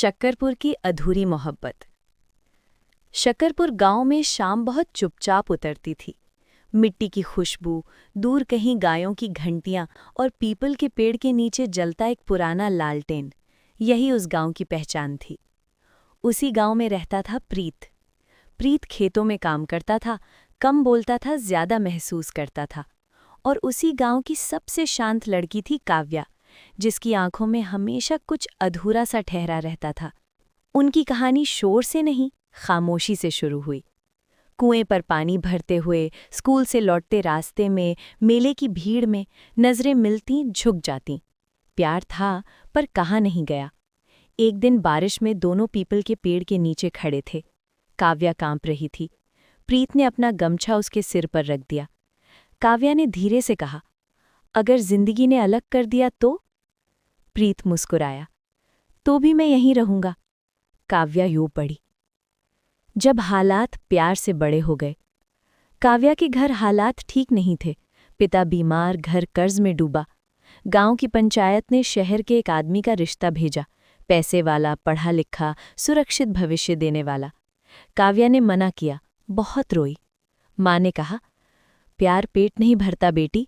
शक्करपुर की अधूरी मोहब्बत। शक्करपुर गांव में शाम बहुत चुपचाप उतरती थी। मिट्टी की खुशबू, दूर कहीं गायों की घंटियां और पीपल के पेड़ के नीचे जलता एक पुराना लालटेन, यही उस गांव की पहचान थी। उसी गांव में रहता था प्रीत। प्रीत खेतों में काम करता था, कम बोलता था, ज्यादा महसूस करता था। और उसी गांव की सबसे शांत लड़की थी काव्या, जिसकी आंखों में हमेशा कुछ अधूरा सा ठहरा रहता था। उनकी कहानी शोर से नहीं, खामोशी से शुरू हुई। कुएं पर पानी भरते हुए, स्कूल से लौटते रास्ते में, मेले की भीड़ में नजरें मिलती, झुक जातीं। प्यार था, पर कहा नहीं गया। एक दिन बारिश में दोनों पीपल के पेड़ के नीचे खड़े थे। काव्या कांप रही थी। प्रीत ने अपना गमछा उसके सिर पर रख दिया। काव्या ने धीरे से कहा, अगर जिंदगी ने अलग कर दिया तो? प्रीत मुस्कुराया, तो भी मैं यहीं रहूंगा। काव्या यूं पड़ी। जब हालात प्यार से बड़े हो गए। काव्या के घर हालात ठीक नहीं थे। पिता बीमार, घर कर्ज में डूबा। गांव की पंचायत ने शहर के एक आदमी का रिश्ता भेजा, पैसे वाला, पढ़ा लिखा, सुरक्षित भविष्य देने वाला। काव्या ने मना किया, बहुत रोई। माँ ने कहा, प्यार पेट नहीं भरता बेटी।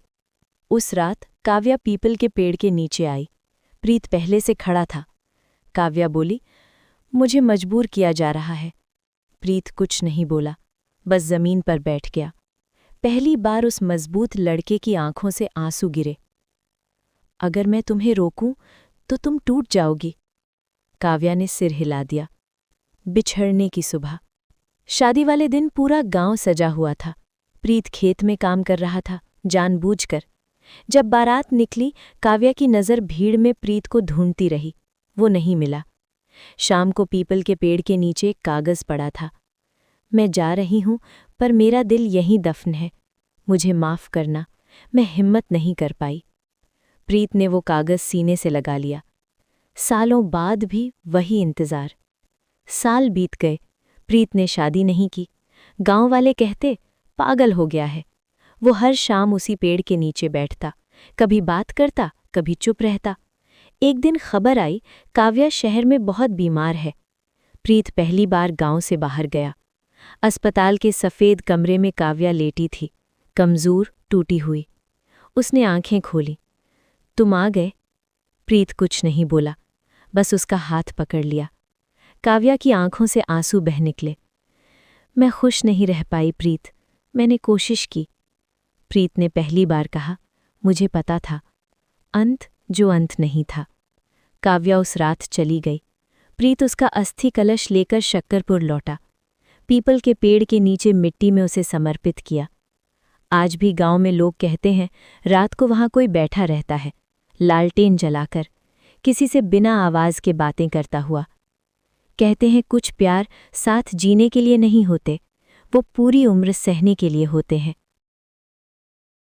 उस रात काव्या पीपल के पेड़ के नीचे आई। प्रीत पहले से खड़ा था। काव्या बोली, मुझे मजबूर किया जा रहा है। प्रीत कुछ नहीं बोला, बस जमीन पर बैठ गया। पहली बार उस मजबूत लड़के की आंखों से आंसू गिरे। अगर मैं तुम्हें रोकूं तो तुम टूट जाओगी। काव्या ने सिर हिला दिया। बिछड़ने की सुबह। शादी वाले दिन पूरा गांव सजा हुआ था। प्रीत खेत में काम कर रहा था, जानबूझकर। जब बारात निकली, काव्या की नज़र भीड़ में प्रीत को ढूंढती रही। वो नहीं मिला। शाम को पीपल के पेड़ के नीचे एक कागज़ पड़ा था। मैं जा रही हूं, पर मेरा दिल यहीं दफन है। मुझे माफ़ करना, मैं हिम्मत नहीं कर पाई। प्रीत ने वो कागज़ सीने से लगा लिया। सालों बाद भी वही इंतज़ार। साल बीत गए। प्रीत ने शादी नहीं की। गांव वाले कहते, पागल हो गया है। वो हर शाम उसी पेड़ के नीचे बैठता, कभी बात करता, कभी चुप रहता। एक दिन खबर आई, काव्या शहर में बहुत बीमार है। प्रीत पहली बार गांव से बाहर गया। अस्पताल के सफ़ेद कमरे में काव्या लेटी थी, कमज़ोर, टूटी हुई। उसने आंखें खोली। तुम आ गए? प्रीत कुछ नहीं बोला, बस उसका हाथ पकड़ लिया। काव्या की आंखों से आंसू बह निकले। मैं खुश नहीं रह पाई प्रीत, मैंने कोशिश की। प्रीत ने पहली बार कहा, मुझे पता था, अंत जो अंत नहीं था। काव्या उस रात चली गई। प्रीत उसका अस्थि कलश लेकर शक्करपुर लौटा। पीपल के पेड़ के नीचे मिट्टी में उसे समर्पित किया। आज भी गांव में लोग कहते हैं, रात को वहां कोई बैठा रहता है, लालटेन जलाकर, किसी से बिना आवाज के बातें करता हुआ। कहते हैं कुछ प्यार साथ जीने के लिए नहीं होते, वो पूरी उम्र सहने के लिए होते हैं।